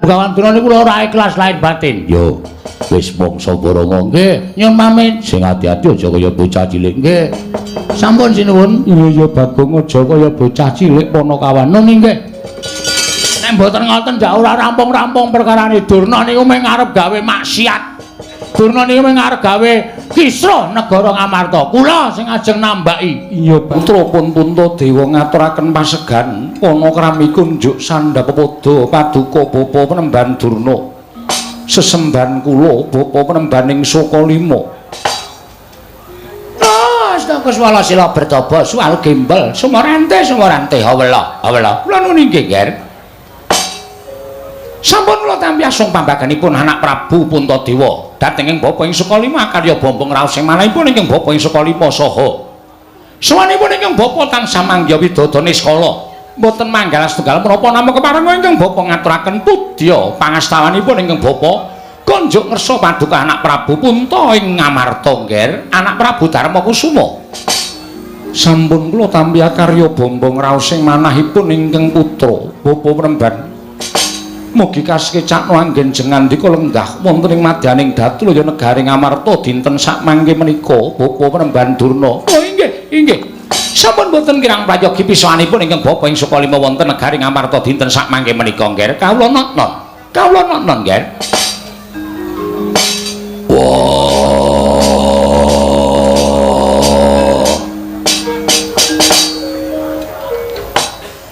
Begawan Durna niku ora ikhlas lahir batin. Yo, wis mongso Barama nggih. Nyun pamit. Sing ati-ati aja kaya bocah cilik nggih. Sampun sinuwun. Iya Bagong aja kaya bocah cilik Panakawan. Nun nggih. Nek mboten ngoten ndak ora rampung-rampung perkarane Durna niku mung arep gawe maksiat. Durna niku mung arep gawe kisruh negara Ngamarta. Kula sing ajeng nambaki. Iya putra pun Puntadewa ngaturaken pasegan Panakrami kunjuk sandhapada paduka Bapa Penemban Durna. Sesemban kula Bapa Penembaning Sokalima. Astagfirullah swala sila bertobo sual gembel sumorante hawela kula nuni nggih Ger. Sampun kula tampi asung pambaganipun anak Prabu Puntadewa dhateng ing bapa ing Sukalima karya bombong raos sing manahipun ing bapa ing Sukalima saha sawanipun ing bapa tansah mangya widodane skala mboten manggal setunggal menapa nama keparenga ingkang bapa ngaturaken pudya pangastawanipun ingkang bapa konjuk ngersa paduka anak Prabu Punta ing Ngamarta Nger anak Prabu Darmakusuma. Sampun kula tampi karya bombong raos sing manahipun ingkang putra bapa Penemban. Mugi kasekecakno anggen jengandika lenggah wonten ing madyaning Datulaya negari Ngamarta dinten sakmangke menika Bapa Penemban Durna. Oh inggih. Sampun boten kirang prayogi pisanipun ingkang Bapa ing Sukalima wonten negari Ngamarta dinten sakmangke menika Nger. Kawula non Nger.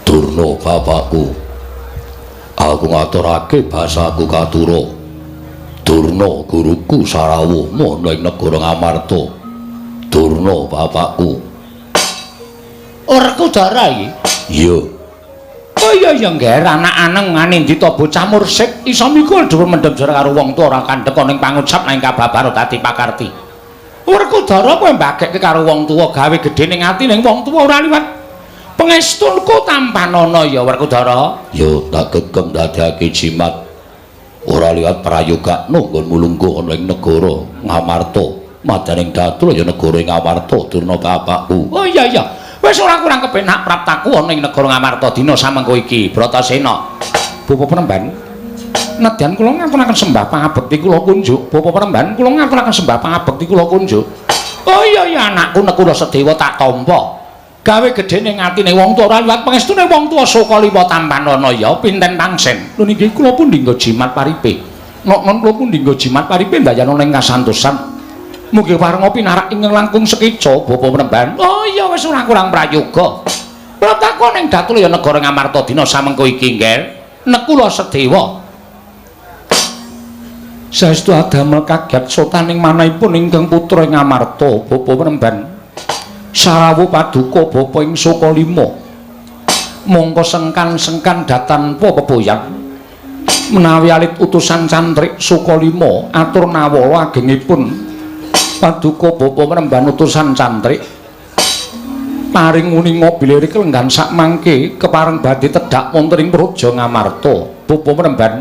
Durna bapakku. Aku ngaturake basaku katura. Durna guruku Sarawa ana ing negara Ngamarta. Durna bapakku. Ora kudara iki. Iya. Oh iya Nger, anak-anak nganindita bocah mursik iso mikul dhuwur mendhem jare karo wong tuwa ora kandhek ning pangucap nang kababar dadi pakarti. Ora kudara kowe mbagekke karo wong tuwa gawe gedhe ning ati ning wong tuwa ora liwat pengestunku tampanana ya Werkudara. Ya tak gegem dadekake jimat ora liwat prayoga nggon mulungguh ana ing negara Ngamarta. Madaning Datulaya negara Ngamarta Durna bapakku. Oh iya. Wis ora kurang kepenak praptaku ana ing negara Ngamarta dina samengko iki Bratasena. Bapa Penemban. Nadyan kula ngaturaken sembah pangabekti kula kunjuk. Bapa Penemban kula ngaturaken sembah pangabekti kula kunjuk. Oh iya anakku Nekula Sedewa tak tampa. Gawe gedhe ning atine wong tuwa ora liwat pangestune wong tuwa Sukalima tampanana ya pinten pangsen. Lho niki kula pun dinggo jimat paripe. Nok-nok kula pun dinggo jimat paripe ndayana ning kasantosan. Mugi parenga pinarak ingkang langkung sekeca Bapa Penemban. Oh iya wis ora kurang prayoga. Kula takon ning Datulaya negara Ngamarta dina samengko iki Nger. Nekula Sedewa. Saestu adamel kaget sotaning manahipun ingkang putra ing Ngamarta Bapa Penemban. Sarawa paduka bapa ing Sukalima mongko sengkan datanpa pepoyang menawi alit utusan cantrik Sukalima atur nawala agengipun paduka bapa Penemban utusan cantrik paring uninga bilirik lenggan sakmangke kepareng badhe tedhak wonten ing praja Ngamarta bapa Penemban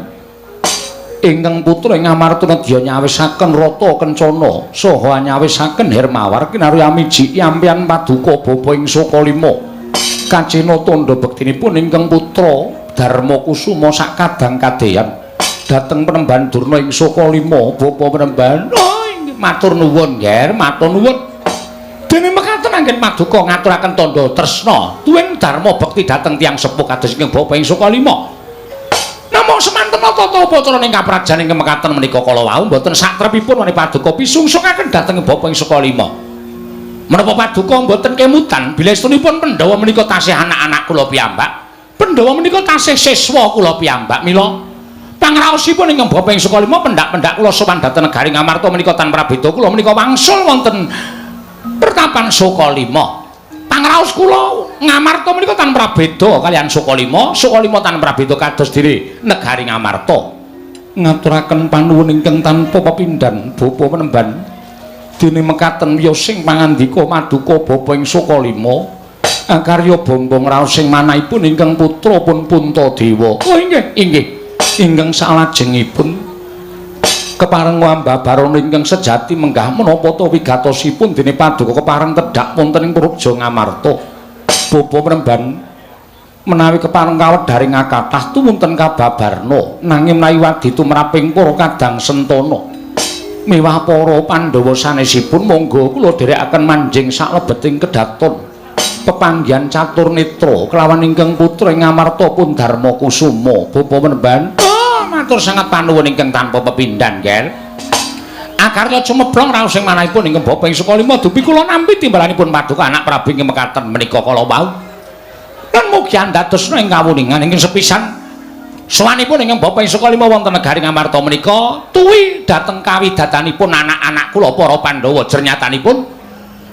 ingkang putra ing Ngamarta nedya nyawisaken rata kencana saha nyawisaken Hermawar kinarya miji yampian paduka bapa ing Sukalima kacena tandha bektinipun ingkang putra Darmakusuma sakadang kadeyan dhateng Penemban Durna ing Sukalima bapa Penemban. Oh matur nuwun Nger, matur nuwun. Dene mekaten anggen paduka ngaturaken tandha tresna tuwin dharma bekti dhateng tiyang sepuh kados ingkang bapa ing Sukalima. Namung semanten tata upacara ing kaprajan ing mekaten menika kala wau mboten satrepipun menika paduka pisungsungaken dhateng bapa ing Sukalima. Menapa paduka mboten kemutan bilestunipun Pandhawa menika tasih anak-anak kula piyambak. Pandhawa menika tasih siswa kula piyambak mila pangraosipun ingkang bapa ing Sukalima pendak-pendak kula sowan dhateng negari Ngamarta menika tanpa beda kula menika wangsul wonten pertapan Sukalima. Pangraos kula Ngamarta menika tanpa beda kaliyan Sukalima tanpa beda kados diri negari Ngamarta. Ngaturaken panuwun ingkang tanpa pepindhan Bapa Penemban. Dene mekaten ya sing pangandika maduka bapa ing Sukalima karya bombong raos sing manahipun ingkang putra pun Puntadewa. Oh inggih. Ingkang salajengipun kepareng wambabarana ingkang sejati menggah menapa ta wigatosipun dene paduka kepareng tedhak wonten ing praja Ngamarta. Bapa Penemban menawi kepareng kawedharing kathah tumunten kababarna nanging menawi wadi tumraping para kadang sentana miwah para Pandhawa sanesipun monggo kula dherekaken manjing saklebeting kedaton pepanggihan catur netra kelawan ingkang putra ing Amarta pun Darma Kusuma bapa menemban matur sangat panuwun ingkang tanpa pepindhan ger akarya cumeblong raos sing manahipun ingkang bapa ing Sukalima dupi kula nampi timbalanipun paduka anak Prabu ing mekaten menika kala wau lan mugi andadosna ing kawuningan ingkang sepisan sawanipun ingkang bapa ing Sukalima wonten negari Amarta menika tuwi dhateng kawidatanipun anak-anak kula para Pandhawa jernyatanipun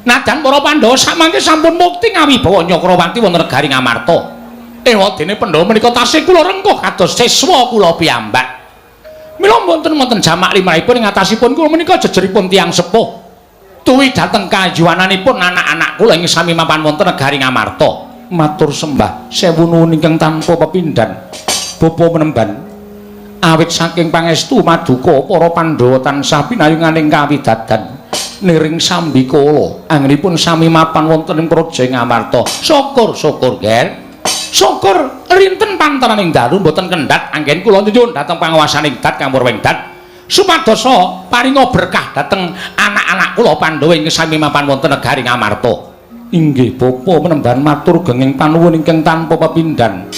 nadan para Pandhawa samangke sampun mukti ngawibawa Nyakrawati wonten negari Amarta ewadene Pandhawa menika tasih kula rengkuh kados siswa kula piyambak mila wonten jamak limrahipun ing atasipun kula menika jejeripun tiyang sepuh tuwi dhateng kajuwananipun anak-anak kula ing sami mapan wonten negari Amarta matur sembah sewu nuwun ingkang tanpa pepindhan bapa menemban awit saking pangestu maduka para Pandhawa tansah pinayunganing kawidadan niring sambikala anggenipun sami mapan wonten ing praja ing Amarta syukur ger syukur rinten panteraning dalu mboten kendhat anggen kula nyuwun dhateng panguwasaning dat Kang Purwengdat supadosa paringa berkah dhateng anak-anak kula Pandhawa ing sami mapan wonten negari Amarta. Inggih bapa menemban matur genging panuwun ingkang tanpa pepindhan.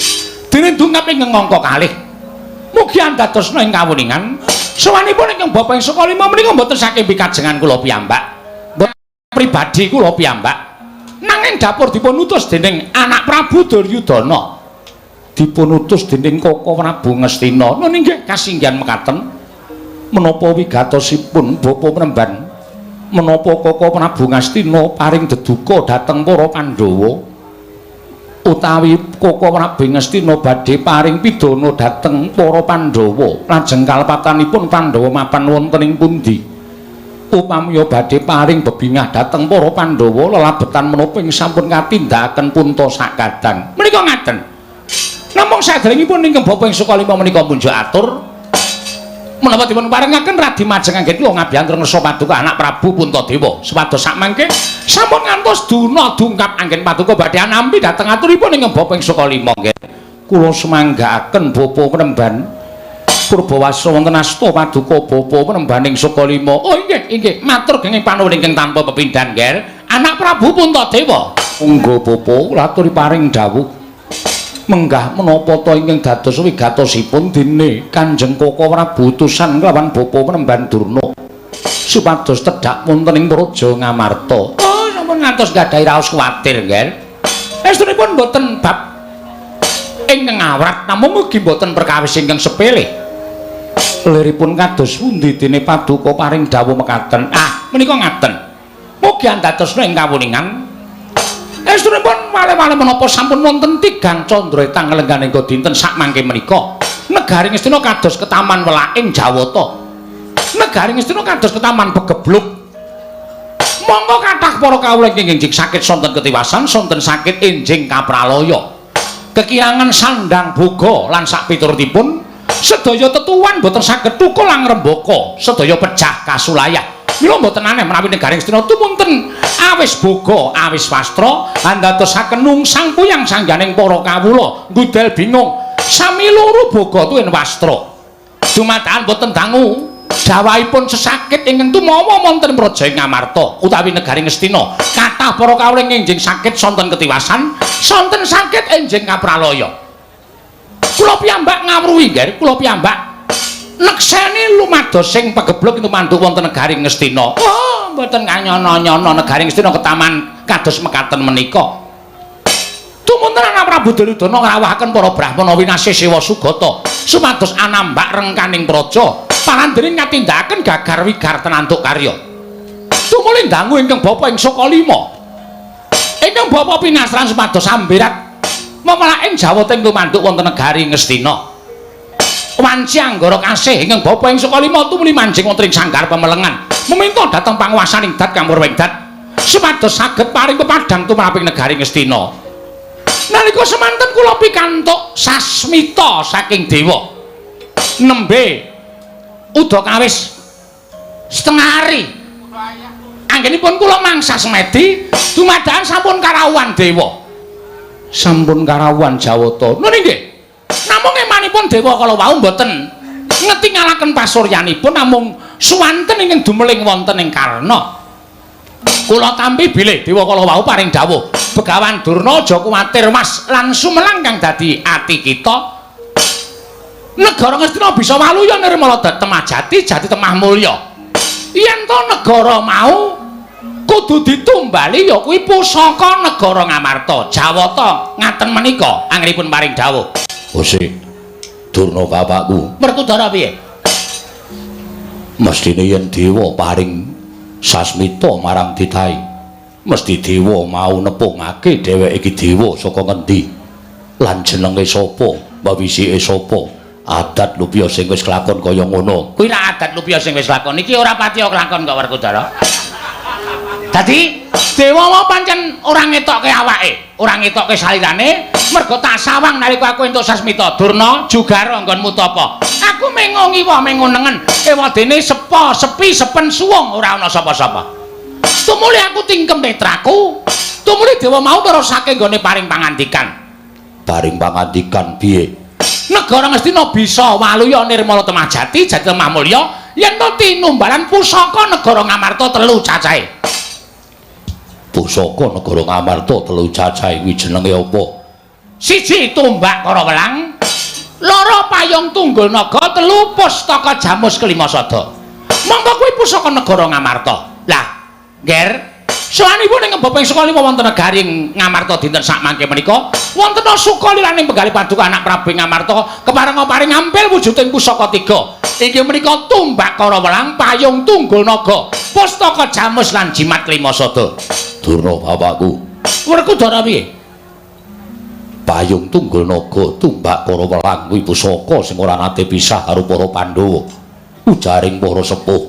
Dene dungap ingkang angka kalih. Mugi andadosna ing kawuningan sawanipun ingkang bapa ing Sukalima menika mboten saking pikajengan kula piyambak. Mboten pribadi kula piyambak. Nanging dapur dipun utus dening anak Prabu Duryudana dipun utus dening Koko Prabu Ngastina nggih kasinggihan mekaten menapa wigatosipun bapa menemban menapa Koko Prabu Ngastina paring deduka dhateng para Pandhawa utawi Koko Prabu Ngastina badhe paring pidana dhateng para Pandhawa lajeng kalepatanipun Pandhawa mapan wonten ing pundi upamya badhe paring bebingah dhateng para Pandhawa lelabetan menapa ing sampun katindakaken punta sakadang menika ngaten namung saderengipun ingkang bapa ing Sukalima menika munjuk atur menapa dipun paringaken radi majeng anggen kula ngabiyantur ngersa paduka anak Prabu Puntadewa supados sakmangke sampun ngantos duna dungkap anggen paduka badhe nampi dhateng aturipun ingkang bapa ing Sukalima nggih kula semanggaaken bapa penemban Purbawastra wonten asta paduka bapa penembaning Sukalima. Oh inggih, matur genging panuwun ingkang tanpa pepindhan, Nger. Anak Prabu Puntadewa. Monggo bapa kula aturi paring dawuh. Menggah menapa ta ingkang dados wigatosipun dene Kanjeng Koko Prabu utusan kelawan bapa penemban Durna. Supados tedhak wonten ing praja Ngamarta. Oh, sampun ngantos gadhahi raos kuwatir, Nger. Estunipun boten bab ingkang awrat, namung mugi boten perkawis ingkang sepele. Liripun kados pundi dene paduka paring dawuh mekaten. Ah, menika ngaten. Mugi andadosna ing kawuningan. Estunipun wale-wale menapa sampun wonten tigang candra tanggelengganing dinten sakmangke menika. Negari Ngastina kados ketaman welaking Jawata. Negari Ngastina kados ketaman begebluk. Monggo kathah para kawula ingkang enjing sakit sonten ketiwasan, sonten sakit enjing kapralaya. Kekirangan sandang boga lan sak piturutipun sedaya tetuwan boten saged tukul lang rembaka sedaya pecah kasulayah mila boten aneh menawi negari Ngastina tumunten awis boga awis wastra andadosaken nungsang puyang sangganing para kawula ngudel bingung sami loro boga tuwin wastra dumadakan boten dangu dawahipun sesakit ingkang tumawa wonten praja Ngamarta utawi negari Ngastina kathah para kawula enjing sakit sonten ketiwasan sonten sakit enjing kapralaya. Kula piyambak ngawruhi nggih, kula piyambak nekseni lumados sing pagebluk itu mantuk wonten negari Ngastina. Oh, mboten kanyono-nyono negari Ngastina ketaman kados mekaten menika. Tumunten anak Prabu Duryudana ngrawuhaken para Brahmana winasih sewa sugata supados anambak rengkaning praja palandhening ngatindakaken gagar wigar tenantuk karya. Tumuli dangu ingkang bapa ing Sukalima. Ingkang bapa pinastran supados sambirat memelaking Jawata ing tumanduk wonten negari Ngastina. Wanci anggara kasih ingkang bapa ing Sukalima tumuli manjing wonten ing sanggar pemelengan. Meminta dhateng panguwasaning dat Kang Purwengdat supados saged paring pepadang tumraping negari Ngastina. Nalika semanten kula pikantuk sasmita saking dewa. Nembe udakawis setengah hari. Anggenipun kula mangsa semedi dumadakan sampun karawuhan dewa. sampun karawuhan Jawata. Nun nggih. Namung emanipun dewa kala wau mboten ngetingalaken pasuryanipun namung suwanten ingkang dumeling wonten ing Karna. Kula tampi bilih dewa kala wau paring dawuh, Begawan Durna aja kuwatir Mas lan sumelang kang dadi ati kita. Negara Ngastina bisa waluya nirmala temajati jati temah mulya. Yen to negara mau kudu ditumbali ya kuwi pusaka negara Ngamarta. Jawata ngaten menika anggenipun paring dawuh. Gusti Durna bapakku. Werkudara piye? Mestine yen dewa paring sasmita marang titahe, mesti dewa mau nepungake dheweke iki dewa saka ngendi lan jenenge sapa, bawisike sapa, adat lupya sing wis kelakon kaya ngono. Kuwi ra adat lupya sing wis lakon iki ora pati kelakon kok Werkudara. Dadi dewa mau pancen ora ngetokke awake, ora ngetokke salirane, mergo tak sawang nalika aku entuk sasmita Durna jugara nggonmu tapa. Aku mengongi wae mengunengen ewadene sepa sepi sepen suwung ora ana sapa-sapa. Tumuli aku tingkem netraku, tumuli dewa mau nerusake nggone paring pangandikan. Paring pangandikan piye? Negara Ngastina bisa waluya nirmala temajati jati temah mulya yen to tinumbalan pusaka negara Ngamarta 3 cacahe. Pusaka negara Ngamarta 3 cacahe kuwi jenenge apa? 1 tumbak kara welang, 2 payung tunggul naga, 3 pustaka jamus kelima sada. Monggo kuwi pusaka negara Ngamarta. Lah, Nger, sawanipun ing ngebopeng Sukalima wonten negari Ngamarta dinten sak mangke menika, wonten Sukaliraning penggalih paduka anak Prabu Ngamarta kepareng paring ampil wujuding pusaka 3. Inggih menika tumbak kara welang, payung tunggul naga, pustaka jamus lan jimat kelima sada. Durna bapakku. Werkudara piye? Payung tunggul naga, tumbak kara welang kuwi pusaka sing ora nate pisah karo para Pandhawa. Ujaring para sepuh,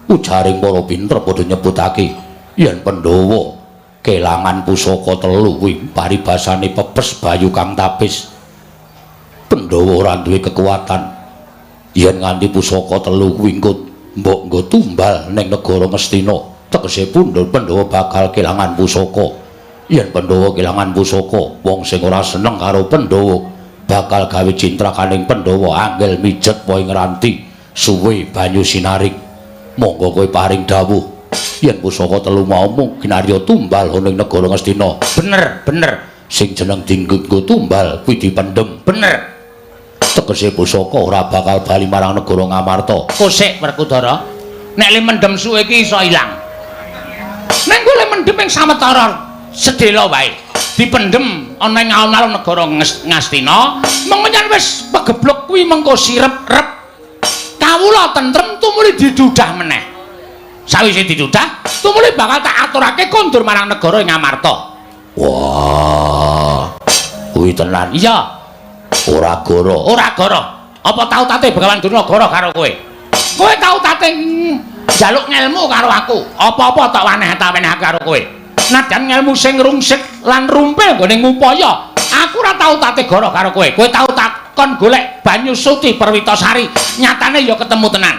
ujaring para pinter padha nyebutake yen Pandhawa kelangan pusaka 3 kuwi paribasane pepes bayu kang tapis. Pandhawa ora duwe kekuatan yen nganti pusaka 3 kuwi mbok nggo tumbal ning negara Ngastina, tegese pundhul Pandhawa bakal kelangan pusaka. Yen Pandhawa kelangan pusaka, wong sing ora seneng karo Pandhawa bakal gawe cintrakaning Pandhawa angel mijet wae ngranti suwe banyu sinaring. Monggo kowe paring dawuh yen pusaka 3 mau mung kinarya tumbal ning negara Ngastina. Bener. Sing jeneng dinggo tumbal kuwi dipendhem. Bener. Tegese pusaka ora bakal bali marang negara Ngamarta. Kosek Werkudara. Nek le mendem suwe iki iso ilang. Nek kowe le mendem ing sawetara sedhela wae. Dipendhem ana ing alun-alun negara Ngastina, mengko yen wis pegeblok kuwi mengko sirep-rep. Kawula tentrem tumuli didudah meneh. Sawise didudah, tumuli bakal tak aturake kondur marang negara Ngamarta. Wah. Kuwi tenan. Iya. Ora goro. Ora goro. Apa tau tate Begawan Durna goro karo kowe? Kowe tau tate njaluk ngelmu karo aku. Apa-apa tak waneh-waneh karo kowe. Nadyan ngelmu sing rungsik lan rumpil nggone ngupaya. Aku ora tau tate goro karo kowe. Kowe tau takon golek banyu suci Perwitasari. Nyatane ya ketemu tenan.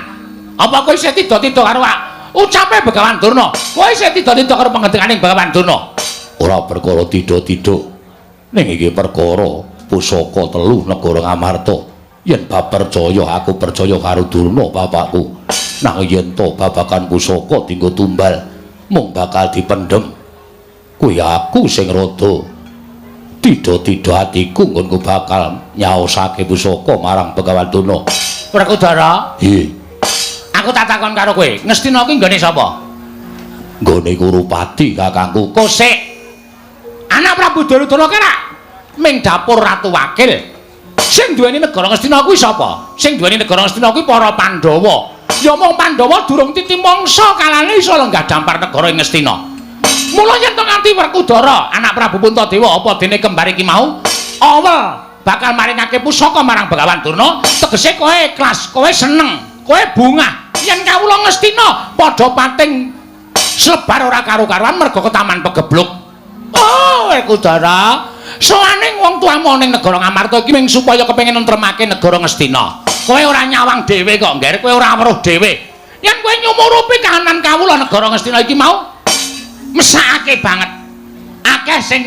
Apa kowe isih tida-tida karo ucape Begawan Durna? Kowe isih tida-tida karo pangendikaning Begawan Durna? Ora perkara tida-tida. Ning iki perkara pusaka 3 negara Ngamarta. Yen bab percaya aku percaya karo Durna bapakku. Nang yen to babakan pusaka dienggo tumbal mung bakal dipendhem. Kuwi aku sing rada tida-tida atiku nggonku bakal nyaosake pusaka marang Begawan Durna. Werkudara? Nggih. Aku tak takon karo kowe, Ngastina kuwi nggone sapa? Nggone Kurupati kakangku. Kosek. Anak Prabu Duryudana kira ming dapur Ratu Wakil. Sing duweni negara Ngastina kuwi sapa? Sing duweni negara Ngastina kuwi para Pandhawa. Ya mung Pandhawa durung titi mangsa kalane iso lenggah dampar negara Ngastina. Mula yen to nganti Werkudara, anak Prabu Puntadewa apa dene kembar iki mau, awal bakal maringake pusaka marang Begawan Durna, tegese kowe ikhlas, kowe seneng, kowe bungah. Yen kawula Ngastina padha pating slebar ora karo-karuan merga ketaman pegebluk. Oh, Werkudara. Soaning wong tuamu ning negara Ngamarta iki ming supaya kepengin nentremake negara Ngastina. Kowe ora nyawang dhewe kok, Ngger, kowe ora weruh dhewe. Yen kowe nyumurupi kahanan kawula negara Ngastina iki mau mesakake banget. Akeh sing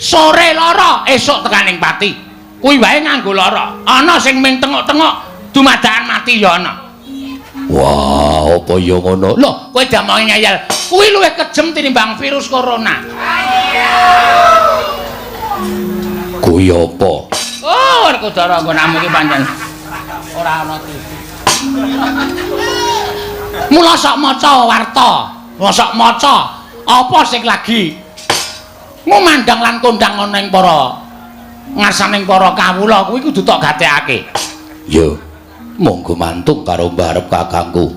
sore lara esuk tekaning pati. Kuwi wae nganggo lara. Ana sing ming tengok-tengok dumadakan mati ya ana. Wah, apa ya ngono? Lho, kowe damonge ngeyel. Kuwi luwih kejem tinimbang virus corona. Kuwi apa? Oh, Werkudara nggo namu iki pancen ora ana TV. Mula sok maca warta, sok maca apa sing lagi ngumandang lan kondang ana ing para ngarsaning para kawula kuwi kudu tok gatekake. Ya, monggo mantung karo mbarep kakangku.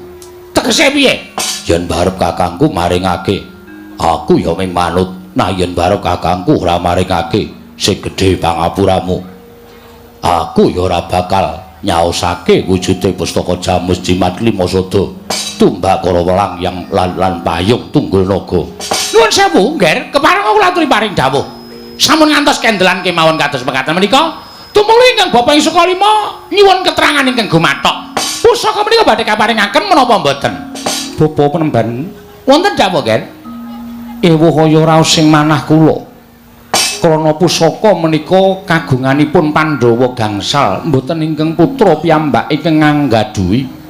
Tegese piye? Yen mbarep kakangku maringake, aku ya ming manut. Nah yen mbarep kakangku ora maringake sing gedhe pangapuramu, aku ya ora bakal nyaosake wujude pustaka Jamus Jimat Lima Sada tumbak kara welang yang lan payung tunggul naga. Nuwun sewu, Ngger, kepareng kula aturi paring dawuh. Sampun ngantos kendelan kemawon kados mekaten menika, tumuli ingkang Bapak ing Sukalima nyuwun keterangan ingkang gumathok. Pusaka menika badhe kaparingaken menapa mboten? Bapak penemban wonten dawuh, Ngger. Ewuh kaya raos sing manah kula. Krana pusaka menika kagunganipun Pandhawa gangsal, mboten ingkang putra piyambak ingkang nganggadhuhi.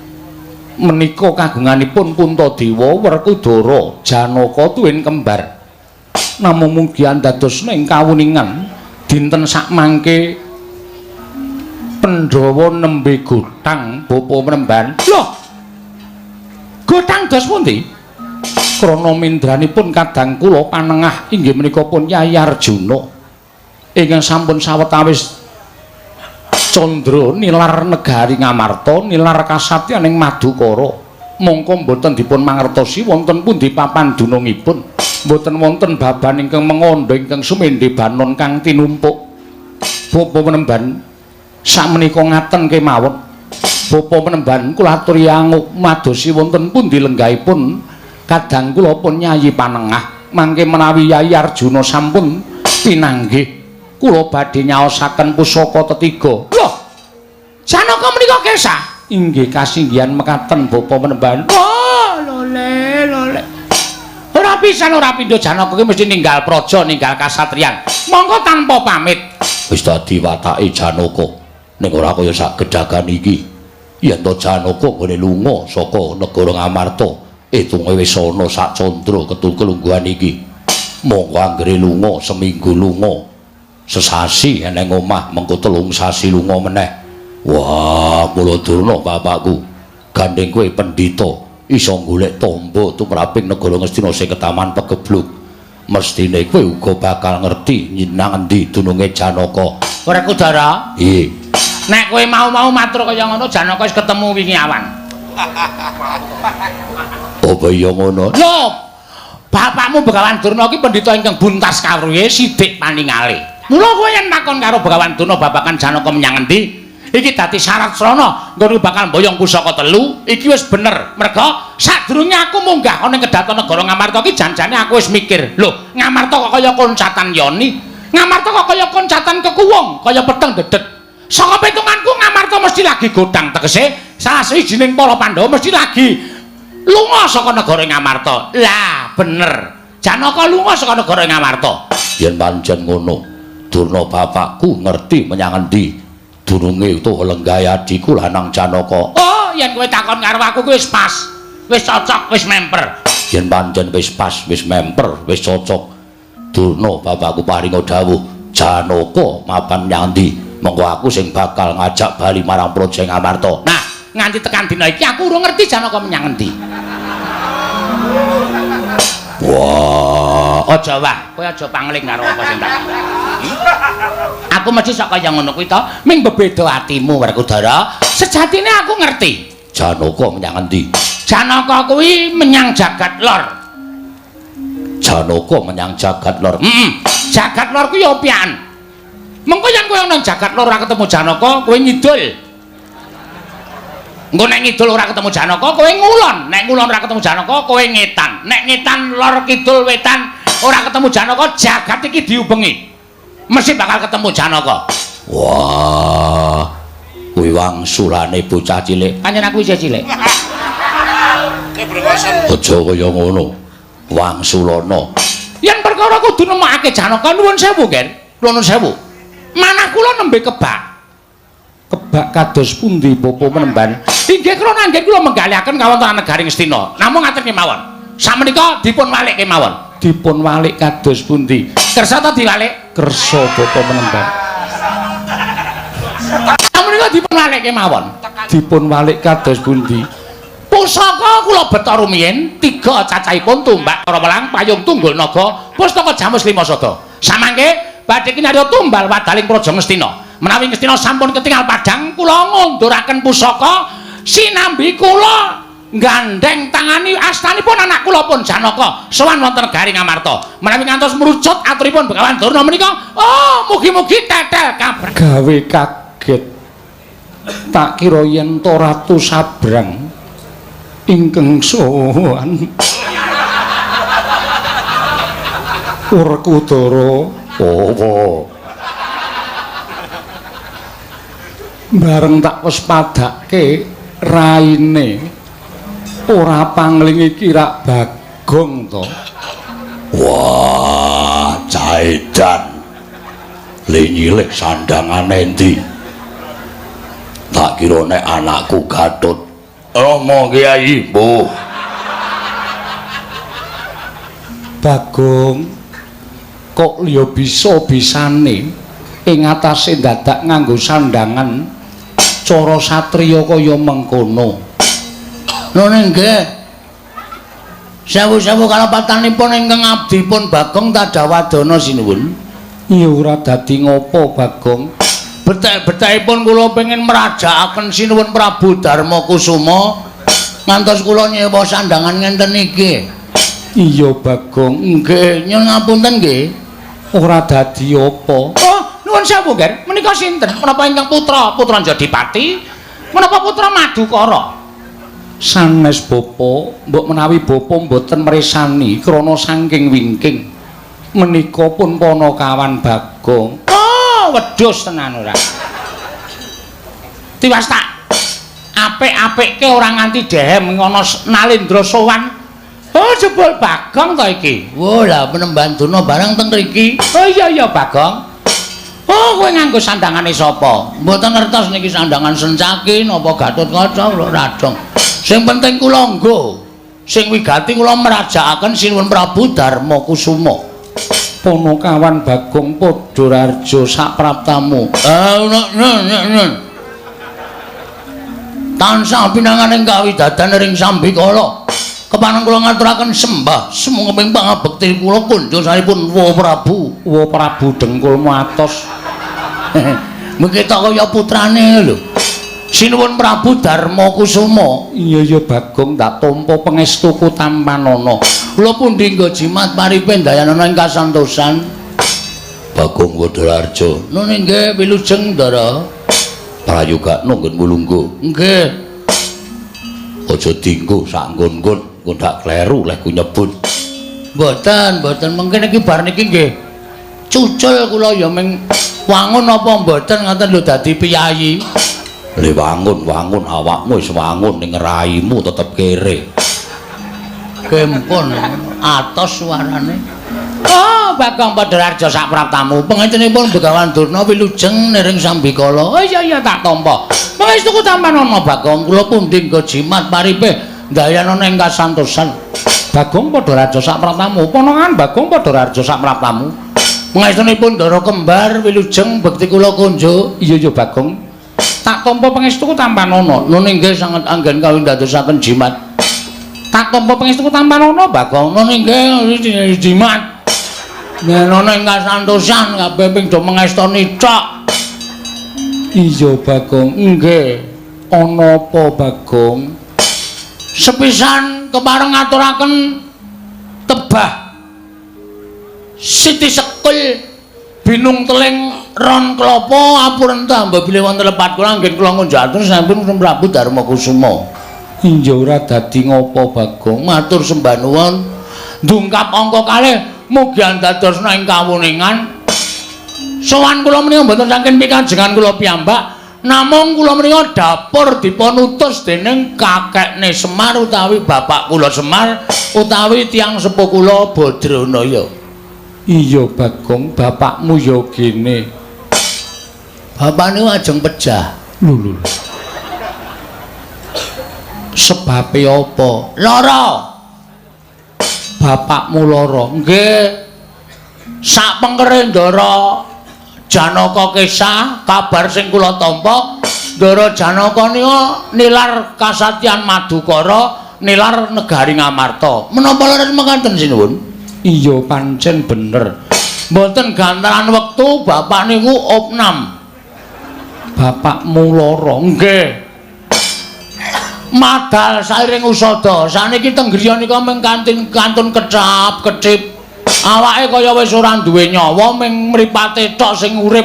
Menika kagunganipun Puntadewa, Werkudara, Janaka tuwin kembar. Namung mugi andadosna ing kawuningan dinten sakmangke Pandhawa nembe gotang bapa penemban. Loh. Gotang dos pundi? Krana mindranipun kadang kula panengah inggih menika pun Yayi Arjuna ingkang sampun sawetawis candra nilar negari Ngamarta, nilar kasatyaning Madukara. Mongko mboten dipun mangertosi wonten pundi papan dunungipun. Mboten wonten baban ingkang mengandha ingkang sumendhe banon kang tinumpuk. Bapa penemban sakmenika ngaten kemawon. Bapa penemban kula aturi anguk madosi wonten pundi lenggahipun kadang kula pun Yayi panengah. Mangke menawi Yayi Arjuna sampun pinanggih kula badhe nyaosaken pusaka tetiga. Lho, Janaka menika kesah? Inggih kasinggihan mekaten Bapa penemban. Oh, lole. Ora pisan ora pindho Janaka ki mesti ninggal praja, ninggal kasatriyan. Monggo tanpa pamit. Wis dadi watake Janaka ning ora kaya sak gedhagan iki. Yen to Janaka nggone lunga saka negara Ngamarta, etunge wis ana sak candra ketulungguhan iki. Monggo anggere lunga seminggu lunga, sesasi eneng omah, mengko 3 sasi lunga meneh. Wah, mula durna bapakku gandeng kowe pendhita iso golek tamba tumraping negara Ngastina sing ketaman pegebluk. Mestine kowe uga bakal ngerti nang endi dununge Janaka. Werkudara? Nggih. Nek kowe mau matur kaya ngono, Janaka wis ketemu wingi awan. Apa iya ngono? Lho, bapakmu Begawan Durna iki pendhita ingkang buntas kawruhe sithik paningale. Mula kowe yen takon karo Begawan Durna babagan Janaka menyang endi, iki dadi syarat srana nggon bakal mboyong pusaka 3, iki wis bener. Merga sadurunge aku munggah ana ing kedaton negara Ngamarta iki janjane aku wis mikir, lho, Ngamarta kok kaya koncatan Yoni, Ngamarta kok kaya koncatan Kekuwung, kaya peteng dedet. Saka pitunganku Ngamarta mesti lagi godang, tegese salah sawijining para Pandhawa mesti lagi lunga saka negara Ngamarta. Lah, bener. Janaka lunga saka negara Ngamarta. Yen pancen ngono, Durna bapakku ngerti menyang endi dununge utawa lenggahe adhiku lanang Janaka. Oh, yen kowe takon karo aku kuwi wis pas. Wis cocok, wis memper. Yen pancen wis pas, wis memper, wis cocok, Durna bapakku paringa dawuh, Janaka mapan menyang endi? Mengko aku sing bakal ngajak bali marang Praja Ngamarta. Nah, nganti tekan dina iki aku urung ngerti Janaka menyang endi. Wah, aja wah, kowe aja pangling karo apa sing tak. Aku mesti sok kaya ngono kuwi to, ming bebeda atimu Werkudara. Sejatine aku ngerti. Janaka menyang endi? Janaka kuwi menyang jagat lor. Janaka menyang jagat lor. Jagat lor kuwi ya opian. Mengko yen kowe nang jagat lor ora ketemu Janaka, kowe ngidul. Engko nek ngidul ora ketemu Janaka, kowe ngulon. Nek ngulon ora ketemu Janaka, kowe ngetan. Nek ngetan lor kidul wetan ora ketemu Janaka, jagat iki diubengi. Mesti bakal ketemu Janaka. Wah, kuwi wangsulane bocah cilik. Pancen aku isih cilik. Aja kaya ngono. Wangsulana. Yen perkara kula kudu nemokake Janaka nuwun sewu, Ger. Nuwun sewu. Manah kula nembe kebak. Kebak kados pundi Bapa Penemban? Inggih kula nanggen kula menggalihaken kawontenan negaring Astina. Namung ngaten kemawon. Samenika dipun walik kemawon. Dipun walik kados pundi? Kersa ta diwalik? Kersa Bapa Penemban. Samenika dipun walik kemawon. Dipun walik kados pundi? Pusaka kula beta rumiyin 3 cacahipun tumbak para welang payung tunggul naga pustaka Jamus Lima Sada. Samangke badhe kinarya tumbal wadaling Praja Ngastina. Menawi Ngastina sampun ketingal padhang kula ngunduraken pusaka sinambi kula gandeng tangani astanipun anak kula pun Janaka sowan wonten negari Ngamarta. Menawi ngantos mrucut aturipun Begawan Durna menika, oh mugi-mugi tetel kabar. Gawe kaget. Tak kira yen to Ratu Sabrang ingkang sowan Werkudara apa bareng tak wis padake raine ora pangling iki rak Bagong to. Wah, caedan linyilih sandangane endi? Tak kira nek anakku Gatut Rama Kyai, Bu. Bagong kok liya bisa-bisane ing atase dadak nganggo sandangan cara satriya kaya mengkono. Nune nggih. Sewu-sewu kalapatanipun ingkang abdi pun Bagong Tadawadana sinuwun. Ya ora dadi ngopo Bagong. Betek-betekipun kula pengin merajakaken sinuwun Prabu Darma Kusuma ngantos kula nyewa sandangan ngenten iki. Iya Bagong. Nggih, nyuwun ngapunten nggih. Ora dadi apa? Oh, nuwun sewu, Ger. Menika sinten? Menapa ingkang putra Jodipati? Menapa putra Madukara? Sanes Bapa, mbok menawi Bapa mboten mresani krana saking wingking. Menika pun Panakawan Bagong. Wedhus tenan ora. Tiwas tak apik-apikke ora nganti dehem ngono Nalendra sowan. Oh jebul Bagong to iki. Wah lah Penemban Durna barang teng mriki. Oh iya Bagong. Oh kowe nganggo sandangane sapa? Mboten ngertos niki sandangan Sencaki napa Gatotkaca kula radong. Sing penting kula nggo. Sing wigati kula merajakaken sinuwun Prabu Darma Kusuma. Panakawan Bagong Padhararja sapraptamu. Nun. Tansah pinanganing kawidadan ring Sambikala. Kepanen kula ngaturaken sembah sumenging pangabekti kula kunjuk saipun Wa Prabu. Wa Prabu dengkulmu atos. Mengketa kaya putrane lho. Sinuwun Prabu Darma Kusuma. Iya Bagong tak tampa pangestuku Tampanana. Kula pundi nggo jimat paripe dayanana ing kasantosan. Bagong Padhararja. Nune nggih wilujeng Ndara. Prayoga nunggun mulunggu. Nggih. Aja dienggo sak nggon-nggon, engko ndak kleru leh ku nyebut. Mboten mungkin iki bar niki nggih. Cucul kula ya ming wangun apa mboten ngoten lho dadi piyayi. Le wangun awakmu wis wangun ning raimu tetep kere. Kempun atos suarane. Oh, Bagong Padhararja sapraptamu. Pengentenipun Begawan Durna wilujeng nering Sambikala. Oh iya tak tampa. Pangestuku Tampanana Bagong kula pundi nggo jimat paripe dayanana ing kasantosan. Bagong Padhararja sapraptamu. Panangan Bagong Padhararja sapraptamu. Pangestunipun Ndara Kembar wilujeng bekti kula kunjuk. Iya Bagong. Tak tampa pangestuku Tampanana. Nune nggih sanget anggen kawin dadosaken jimat. Tak tampa pangestuku Tampanana Bagong. Nune nggih jimat. Nenana ing kasantosan kabeh ping do mengestoni cok. Iya Bagong. Nggih. Ana apa Bagong? Sepisan kepareng ngaturaken tebah Siti Sekul binung teling ron klapa apuren tambah bilih wonten lepat kula anggen kula ngunjaken sampun Prabu Darma Kusuma. Iya ora dadi ngopo Bagong? Matur sembah nuwun. Ndungkap angka kalih mugi andadosna ing kawuningan. Sowan kula menika mboten saking pikajengan kula piyambak, namung kula menika dapur dipun utus dening kakekne Semar utawi bapak kula Semar utawi tiyang sepuh kula Badranaya. Iya Bagong, bapakmu ya gene. Bapakne ajeng pejah. Lho. Sebabe apa? Lara. Bapakmu lara. Nggih. Sak pengkere Ndara Janaka Kesah, kabar sing kula tampa, Ndara Janaka nika nilar kasatyan Madukara, nilar negari Ngamarta. Menapa leres mekaten sinuwun? Iya pancen bener. Mboten gantaran wektu bapak niku opnam. Bapakmu lara. Nggih. Madal sairing usada. Saniki teng griya nika mung kantun kecap-kecip. Awake kaya wis ora duwe nyawa, ming mripate tok sing urip.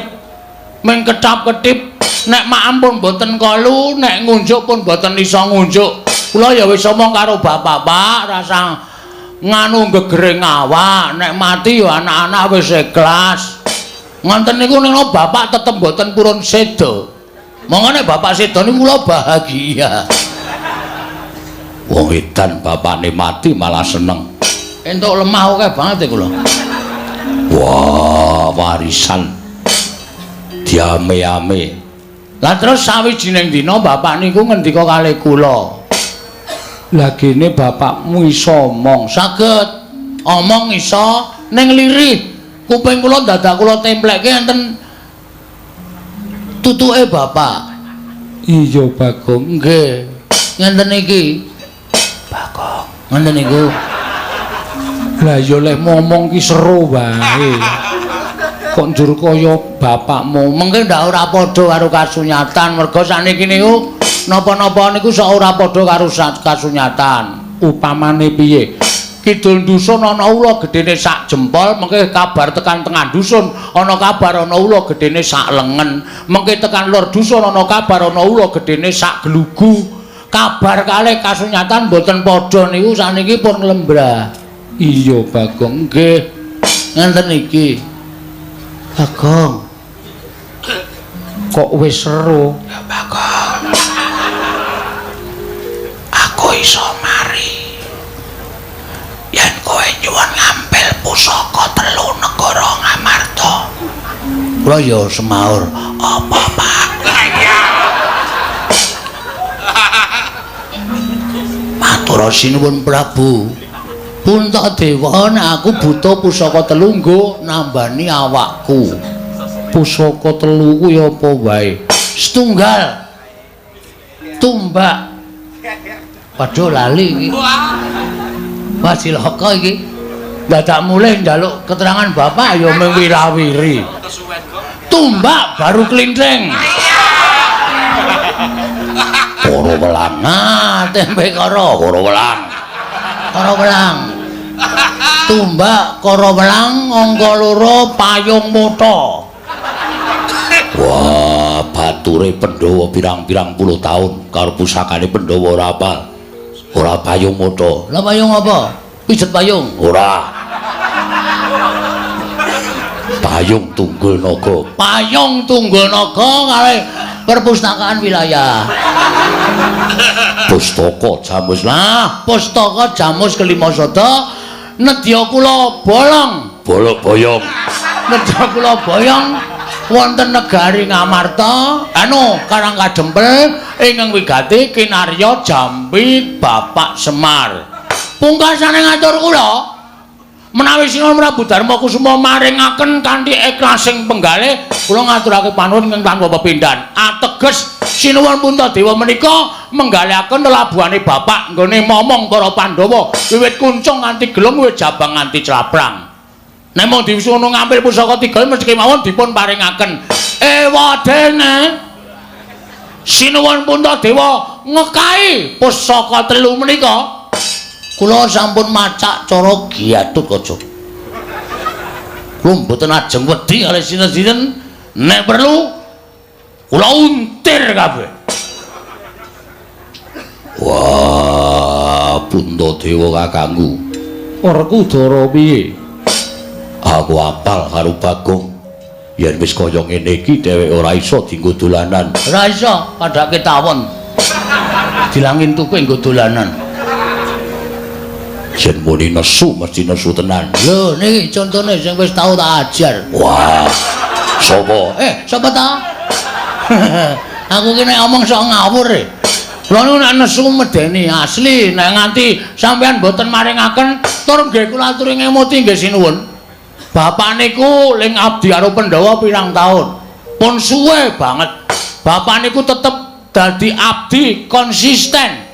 Ming kecap-ketip. Nek maampun mboten kalu, nek ngunjuk pun mboten isa ngunjuk. Kula ya wis omong karo bapak-bapak rasa nganu gegering awak. Nek mati ya anak-anak wis ikhlas. Ngonten niku nek bapak tetep mboten purun seda. Monggo nek bapak seda niku kula bahagia. Wong edan bapakne mati malah seneng. Entuk lemah akeh banget kula. Wah, warisan diame-ame. Lah terus sawijining dina bapak niku ngendika kalih kula. Lah gene bapakmu iso omong. Saged omong iso ning lirih. Kuping kula dadak kula templekke enten tutuke bapak. Iya Bagong. Nggih. Ngenten iki. Bagong. Ngenten niku. Lah ya lek ngomong ki seru wae. Kok njur kaya bapakmu. Mengke ndak ora padha karo kasunyatan, merga saniki niku napa-napa niku sok ora padha karo kasunyatan. Upamane piye? Kidul dusun ana ula gedene sak jempol, mengke kabar tekan tengah dusun ana kabar ana ula gedene sak lengen. Mengke tekan lor dusun ana kabar ana ula gedene sak glugu. Kabar kalih kasunyatan mboten padha niku saniki pun lembrah. Iya Bagong. Nggih. Ngenten iki. Bagong. Kok wis seru? Ya Bagong. Aku iso mari. Yen kowe nyuwun ngampil pusaka 3 negara Ngamarta. Kula ya semaur, apa Pak? Matur sinuwun Prabu. Puntadewa nek aku butuh pusaka 3 nggo nambani awakku. Pusaka 3 kuwi apa wae? Setunggal. Tumbak. Padha lali iki. Wah cilaka iki. Dadak mulih njaluk keterangan bapak ya mung wirawiri. Tumbak baru klinthing. Para welang. Nah, tempe karo para welang. Karo welang. Tumbak karo welang angka 2 payung mutha. Wah, bature Pandhawa pirang-pirang puluh taun karo pusakane Pandhawa ora apal. Ora payung mutha. Lah payung apa? Pijet payung. Ora. Payung Tunggul Naga. Payung Tunggul Naga kalih perpustakaan wilayah. Pustaka Jamus. Lah, pustaka Jamus kelima sada nedya kula bolong. Bolok boyong. Nedya kula boyong wonten negari Ngamarta, Karang Kadempel ingkang wigati kinarya Jambi Bapak Semar. Pungkasane ngatur kula menawi Sinuwun Prabu Darmakusuma maringaken kanthi ikhlasing penggalih, kula ngaturake panuwun ingkang tanpa pepindhan. Ateges Sinuwun Puntadewa menika menggalihaken labuhane bapak nggone momong para Pandhawa wiwit kuncung nganti gelung wiwit jabang nganti celaprang. Nek mung disuwun ngambil pusaka 3 mesti mawon dipun paringaken. Ewadene Sinuwun Puntadewa ngekahi pusaka 3 menika. Kula sampun macak cara Gatotkaca. Kula mboten ajeng wedi kalih sinten-sinten, nek perlu kula untir kabeh. Wah, Puntadewa kakangku. Werkudara piye? Aku apal karo Bagong. Yen wis kaya ngene iki dheweke ora iso dienggo dolanan. Ora iso, padhake tawon. Dilangin tuku nggo dolanan. Yen muni nesu mesti nesu tenan. Lho niki contone sing wis tau tak ajar. Wah. Sapa? Sapa ta? Aku ki nek omong sok ngawur e. Kula niku nek nesu medeni asli nek nganti sampean boten maringaken tur nggih kula aturi ngemuti nggih sinuwun. Bapak niku ling abdi karo Pandhawa pirang taun. Pun suwe banget. Bapak niku tetep dadi abdi konsisten.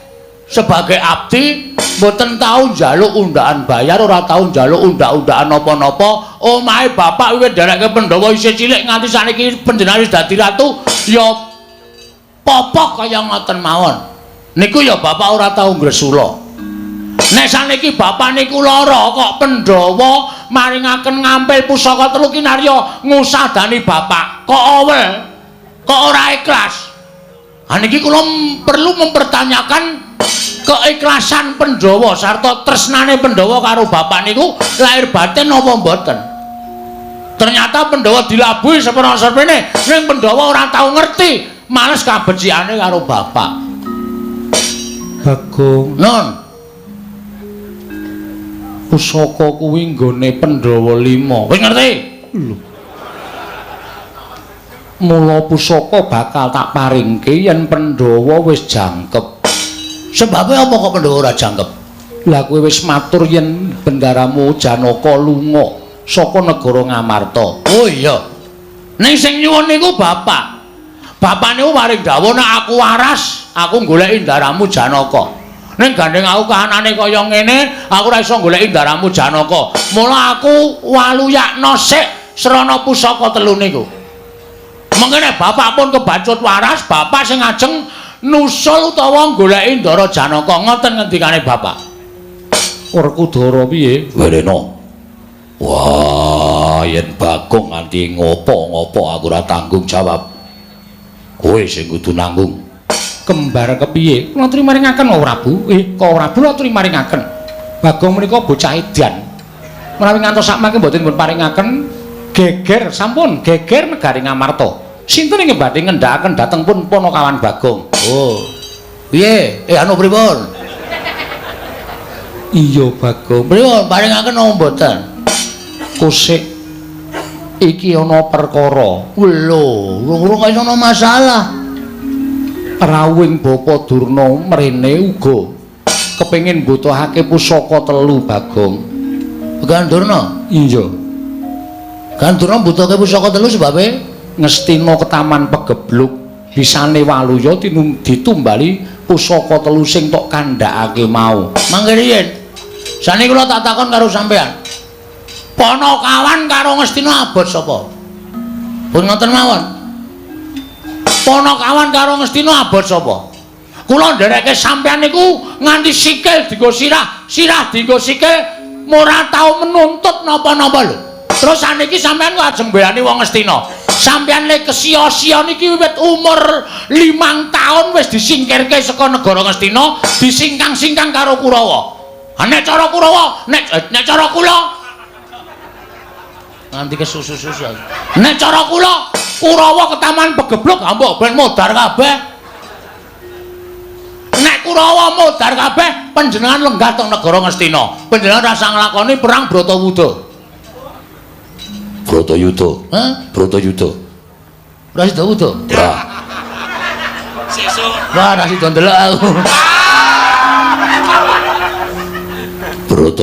Sebagai abdi mboten tau njaluk undaan bayar, ora tau njaluk undak-undakan napa-napa. Omahe bapak wiwit dereke Pandhawa isih cilik nganti saniki panjenengan wis dadi ratu ya popok kaya ngoten mawon. Niku ya bapak ora tau ngresula. Nek saniki bapak niku lara kok Pandhawa maringaken ngampil pusaka telu kinarya ngusadani bapak. Kok owel? Kok ora ikhlas? Niki kula perlu mempertanyakan keikhlasan Pandhawa sarta tresnane Pandhawa karo bapak niku lahir batin apa mboten. Ternyata Pandhawa dilabuhi sepena-sepene ning Pandhawa ora tau ngerti males kabeciane karo bapak. Bagong, Non, pusaka kuwi nggone Pandhawa 5. wis ngerti? Lho. Mula pusaka bakal tak paringke yen Pandhawa wis jangkep. Sebabnya apa kok Pandhawa ora jangkep? Lah kowe wis matur yen bendaramu Janaka lunga saka negara Ngamarta. Oh iya. Ning sing nyuwun niku bapak. Bapak niku paring dawuh nek aku waras, aku goleki ndaramu Janaka. Ning gandeng aku kahanane kaya ngene, aku ora iso goleki ndaramu Janaka. Mula aku waluyakno sik srana pusaka telu niku. Mengkene bapak pun kebacut waras, bapak sing ajeng nusul utawa goleki Ndara Janaka. Ngoten ngendikane bapak. Werkudara piye? Werena. Wah, yen Bagong nganti ngopo-ngopo aku ora tanggung jawab. Kowe sing kudu nanggung. Kembar kepiye? Kula aturi maringaken kok Prabu. Kok Prabu kula aturi maringaken. Bagong menika bocah edan. Menawi ngantos sakmangke mboten pun paringaken geger sampun geger negari Ngamarta. Sinten ing badhe ngendhakaken dhateng pun Panakawan Bagong. Oh. Piye? Anu pripun? Iya Bagong. Pripun paringaken napa mboten? Kusik iki ana perkara. Lho, urung kaya ana masalah. Rawuhing Bapa Durna mrene uga kepengin mbutuhake pusaka telu Bagong. Gandurna? Iya. Gandurna mbutuhake pusaka telu sebabe Ngestina ketaman pegebluk bisane Waluya ditumbali pusaka telu sing tok kandhakake mau. mangke riyen. Saniki kula tak takon karo sampean. Panakawan karo Ngastina abot sapa? Pun ngoten mawon. Panakawan karo Ngastina abot sapa? Kula ndereke sampean niku nganti sikil dienggo sirah, sirah dienggo sikil ora tau menuntut napa-napa lho. Terus saniki sampean kok ajeng belani wong Ngastina. Sampeyan lek kesia-sia niki wiwit umur 5 taun wis disingkirke saka negara Ngastina, disingkang-singkang karo Kurawa. Nek cara Kurawa, nek cara kula nganti kesusu-susu. Nek cara kula, Kurawa ketaman pegebluk ambok ben modar kabeh. Nek Kurawa modar kabeh, panjenengan lenggah teng negara Ngastina. Panjenengan rasa nglakoni perang Bratayuda. Bratayuda. Hah? Bratayuda. Ora sida wudo. Wah, Wah, ora sida ndelok aku.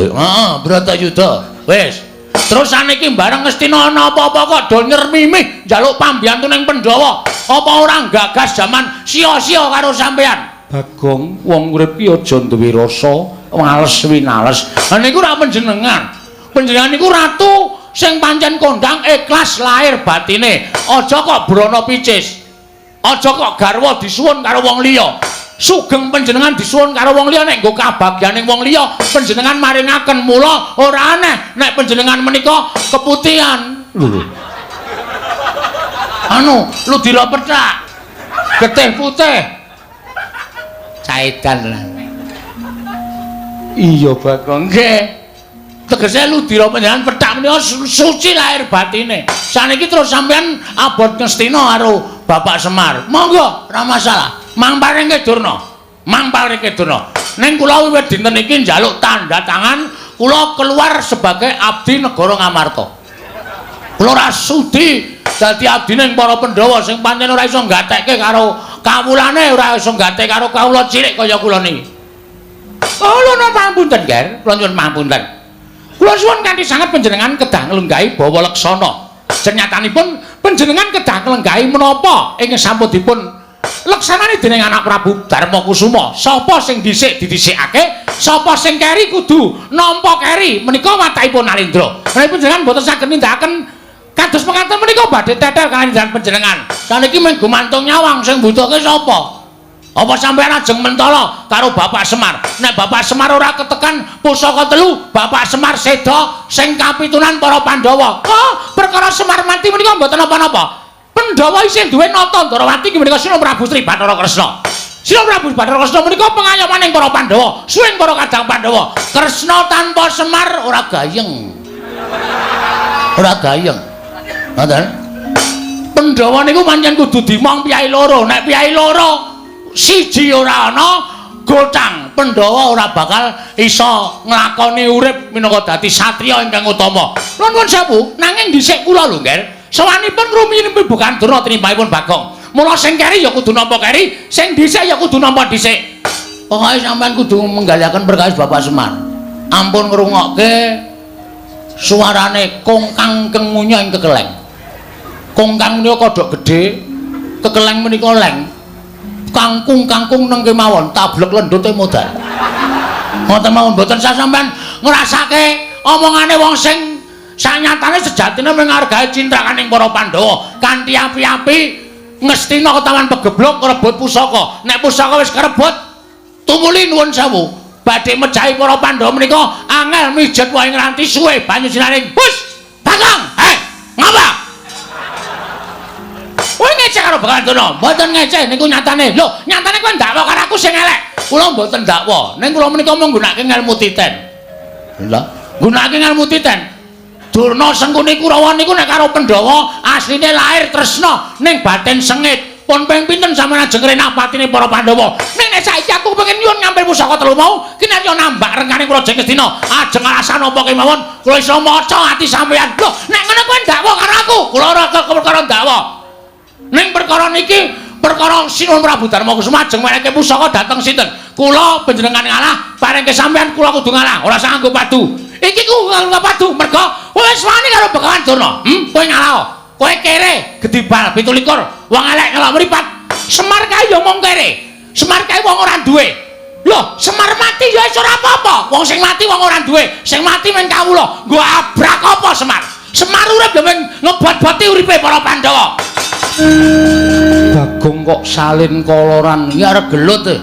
Heeh, Bratayuda. Wis. Terus saniki bareng Ngastina ana apa-apa kok do nyermimih njaluk pambiyantu ning Pandhawa. Apa ora gagas jaman sia-sia karo sampean? Bagong, wong urip ki aja duwe rasa males winales. Lah niku ora panjenengan. Panjenengan niku ratu sing pancen kondang ikhlas lahir batine. Aja kok brana picis. Aja kok garwa disuwun karo wong liya. Sugeng panjenengan disuwun karo wong liya nek nggo kabagyaning wong liya panjenengan maringaken. Mula ora aneh nek panjenengan menika keputihan. Anu, ludira pethak. Getih putih. Caedan lah. Iya Bagong. Nggih. Tegese ludira panjenengan pethak menika suci lahir batine. Saniki terus sampean abot Ngastina karo Bapak Semar. Monggo, ora masalah. Mang paringke Durna. Mang paringke Durna. ning kula wiwit dinten iki njaluk tanda tangan kula keluar sebagai abdi negara Ngamarta. Kula ora sudi dadi abdine para Pandhawa sing pancen ora iso nggatekke karo kawulane, ora iso nggatek karo kawula cilik kaya kula niki. Oh, lho pamunten, Ger. Kula nyuwun pamunten. Kula suwun kanthi sanget panjenengan kedah nglenggahi bawa leksana. Senyatanipun panjenengan kedah nglenggahi menapa ing sampun dipun leksanani dening anak Prabu Darmakusuma. Sapa sing dhisik didhisikake, sapa sing keri kudu nampa keri. Menika watahipun Narendra. Menawi panjenengan boten saged nindakaken kados mekaten menika badhe tetel kaliyan panjenengan. Saniki mung gumantung nyawang sing mbutuhke sapa? Apa sampeyan ajeng mentala karo Bapak Semar? Nek Bapak Semar ora ketekan pusaka telu, Bapak Semar seda sing kapitunan para Pandhawa. Oh, perkara Semar mati menika mboten napa-napa. Pandhawa isih duwe nata Ndarawati iki menika Sina Prabu Sri Bathara Kresna. Sina Prabu Bathara Kresna menika pengayomaning para Pandhawa, suwing para kadang Pandhawa. Kresna tanpa Semar ora gayeng. Ora gayeng. Ngoten. Pandhawa niku pancen kudu dimong piyai loro. Nek piyai loro siji ora ana gotang Pandhawa ora bakal iso nglakoni urip minangka dadi satriya ingkang utama. Nuwun sewu, nanging dhisik kula lho, Nger. Sawanipun rumiyin bukan durna tinimbangipun Bagong. Mula sing keri ya kudu nampa keri, sing dhisik ya kudu nampa dhisik. Pokoke sampean kudu menggaliaken perkawis Bapak Semar. Ampun ngrungokke suarane kongkang kengunya ing kekeleng. Kongkang menika kodhok gedhe, kekeleng menika leng. Kangkung neng kemawon tablek lendute modal. Ngoten mawon mboten sampean ngrasake omongane wong sing sanyatane sejatine menghargai cintrakaning para Pandhawa kanthi api-api ngestina ketaman pegeblok rebut pusaka. Nek pusaka wis karebut tumuli nuwun sewu badhe mejahi para Pandhawa menika angel mijet wae nganti suwe banyu sinaring. Bus, Bagong. Ngapa? Kowe ngecek karo Bapak Durna? Mboten ngecek niku nyatane. Lho, nyatane kowe ndakwa karo aku sing elek. Kula mboten ndakwa. Ning kula menika mung nggunakake ngelmu titen. Lha, nggunakake ngelmu titen. Durna Sengkuni Kurawa niku nek karo Pandhawa asline lair tresna ning batin sengit. Pun ping pinten sampeyan ajeng renak patine para Pandhawa. Ning nek saiki aku pengen nyuwun ngambil pusaka telu mau, kinarya nambah rengane kula jeng Kestina. Ajeng alasan apa kemawon kula iso maca ati sampeyan. Lho, nek ngono kowe ndakwa karo aku, kula ora perkara ndakwa. Ning perkara niki perkara Sinuwun Prabu Darmakusuma ajeng meneke pusaka dhateng sinten? Kula panjenengan ngalah, paringke sampeyan kula kudu ngalah, ora usah nganggo padu. Iki ku nganggo padu merga wis wani karo Begawan Durna. Kowe ngalah. Kowe kere gedibal 17 wong elek ngelok mripat. Semar kae yo mung kere. Semar kae wong ora duwe. Lho, Semar mati ya wis ora apa-apa. Wong sing mati wong ora duwe. Sing mati men kawula. Nggo abrak apa Semar? Semar urip yo men ngebot-boti uripe para Pandhawa. Bagong kok salin koloran iki arep gelut e.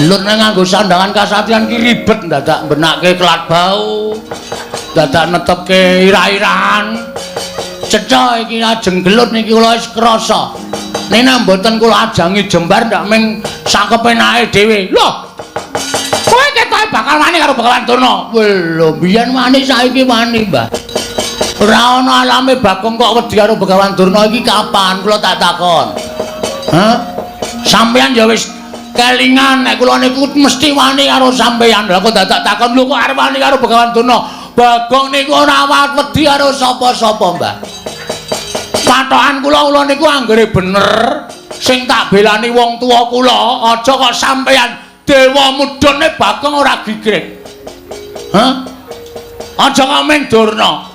Gelut nang nganggo sandangan kasatriyan ki ribet dadak benake kelat bau. Dadak netepke ira-irahan. Cecok iki ajeng gelut niki kula wis krasa. Nek mboten kula ajangi jembar ndak mung sakepenake dhewe. Lho. Kowe ketoke bakal wani karo Begawan Durna. Lho, biyen wani saiki wani, Mbah. Ora ana alame Bagong kok wedi karo Begawan Durna iki kapan kula tak takon. Hah? Sampeyan ya wis kelingan nek kula niku mesti wani karo sampeyan. Lah kok dadak takon lho kok arep wani karo Begawan Durna. Bagong niku ora wedi karo sapa-sapa, Mbah. Patokan kula niku anggere bener sing tak belani wong tuwa kula, aja kok sampeyan dewa mudhone Bagong ora gigrek. Hah? Aja kok ming Durna.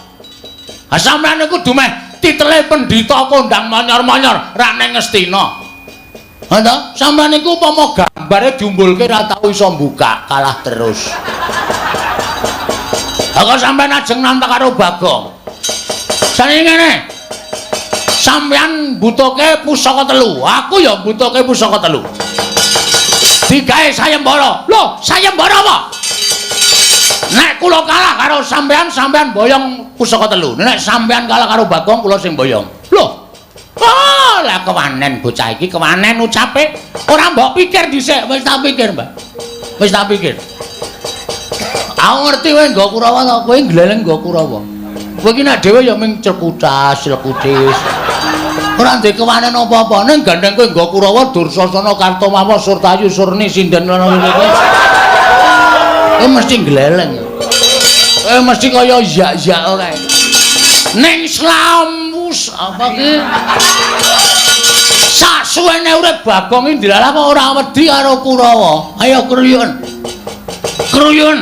Ha sampeyan niku kudu meh titele pendhita kondang manyor-manyor ra ning Ngastina. Ha to? Sampeyan niku upama gambare diumbulke ra tau iso mbukak, kalah terus. Ha kok sampeyan ajeng nantek karo Bagong. Saniki ngene. Sampeyan butuhke pusaka telu, aku ya butuhke pusaka telu. Digawe sayembara. Lho, sayembara apa? Nek kula kalah karo sampeyan, sampeyan boyong pusaka telu. Nek sampeyan kalah karo Bagong, kula sing boyong. Lho. Oh, lah kewanen bocah iki, kewanen ucape. Ora mbok pikir dhisik, wis tak pikir, Mbak. Wis tak pikir. Aku ngerti kowe nggo Kurawa to, kowe gleleng nggo Kurawa. Kowe iki nek dhewe ya mung cekutas, cekutis. Ora ndek kewanen apa-apa ning gandeng kowe nggo Kurawa Dursasana Kartamawa Surtayu Surni Sinden ngono iki. Kowe mesti gleleng. Kowe mesti kaya yak-yak kae. Ning slamus apa ki? Sasuwene urip Bagong iki dilalah kok ora wedi karo Kurawa. Ayo kruyun. Kruyun.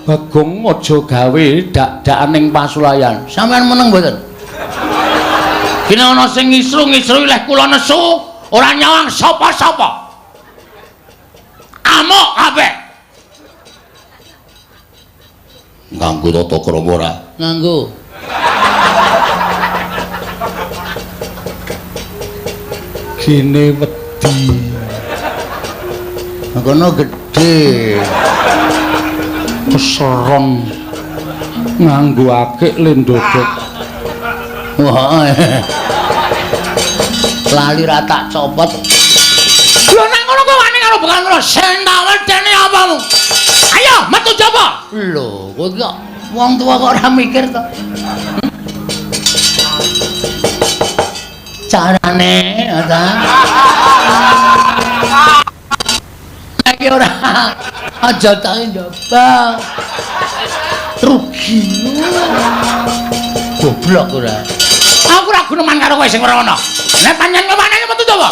Bagong aja gawe dak-dakan ning pasulayan. Sampeyan meneng mboten? Kene ana sing ngisru-ngisru leh kula nesu, ora nyawang sapa-sapa. Amok kabeh. Nganggo tata krama ora? Nganggo. Kene wedi. Kono gedhe. Keserong nganggo akik lendodot. Wah. Lali ra tak copot. Lho nang ngono kowe wani karo Bekantara, sing tak wedeni apamu? Ayo metu jaba. Lho, kowe kok wong tuwa kok ora mikir to. Carane ta. Nek ora aja tak njaba. Rugi. Goblok ora. Aku ora guneman karo kowe sing ora ono. Nek panjenengan kemanane metu Jawa.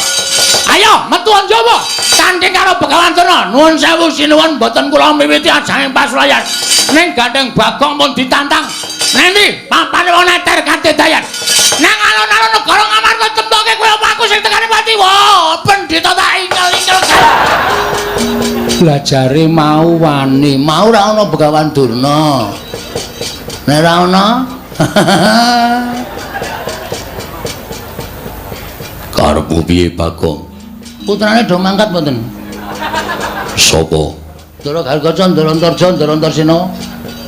Ayo metu Jawa. Tanding karo Begawan Durna. Nuwun sewu sinuwun mboten kula miwiti ajanging pasulayan. Ning gandeng Bagong pun ditantang. Nendi papane wong neter kanthi dayan. Nang alon-alon negara Ngamarta temtoke kowe apa aku sing tekani pati. Wah, pendhita tak ingkel-ingkel. Blajare mau wani, mau ora ana Begawan Durna. Nek ora ana Karepmu piye Bagong? putrane do mangkat mboten? Sapa? Ndara Gargaca, Ndara Antarja, Ndara Antarsena.